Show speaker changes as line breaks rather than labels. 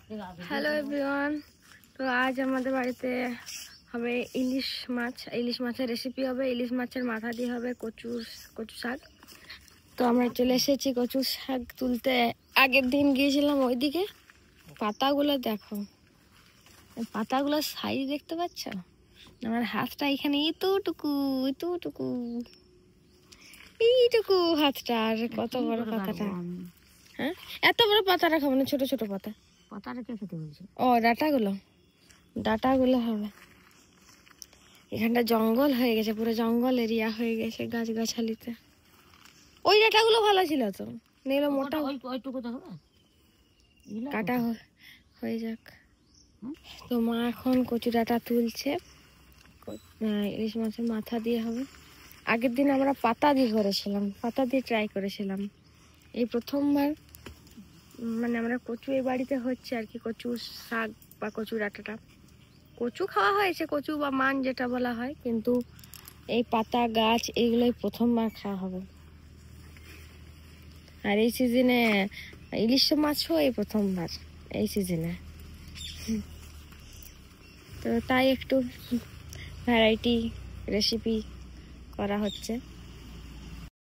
Hello everyone, তো আজ আমাদের বাড়িতে হবে ইলিশ মাছ। ইলিশ মাছের রেসিপি হবে। ইলিশ মাছের মাথা দিয়ে হবে কচু শাক। তো আমরা চলে এসেছি কচু শাক তুলতে। আগের দিন গিয়েছিলাম ওইদিকে। পাতাগুলো দেখো, পাতাগুলোর সাইজ দেখতে পাচ্ছ? আমার হাতটা এখানে এতটুকু এতটুকু এইটুকু হাতটা, আর কত বড় পাতাটা। হ্যাঁ, এত বড় পাতাটা খাবো না, ছোট ছোট পাতা।
পাতাটা কে খেতে বলছে?
ও ডাটাগুলো হবে। এখানটা জঙ্গল হয়ে গেছে, পুরো জঙ্গল এরিয়া হয়ে গেছে গাছ গাছালিতে। ওই ডাটাগুলো ভালো ছিল তো, নিলে মোটা।
ওইটুকু তো হবে,
কাটা হয়ে যাক। তো মা এখন কচু ডাটা তুলছে। ইলিশ মাছের মাথা দিয়ে হবে। আগের দিন আমরা পাতা দিয়ে করেছিলাম, পাতা দিয়ে ট্রাই করেছিলাম। এই প্রথমবার মানে আমরা কচু এই বাড়িতে হচ্ছে আর কি, কচু শাক বা কচু ডাটাটা। কচু খাওয়া হয়েছে, কচু বা মান যেটা বলা হয়, কিন্তু এই পাতা গাছ এইগুলোই প্রথমবার খাওয়া হবে। আর এই সিজনে ইলিশ মাছও এই প্রথমবার এই সিজনে, তো তাই একটু ভ্যারাইটি রেসিপি করা হচ্ছে।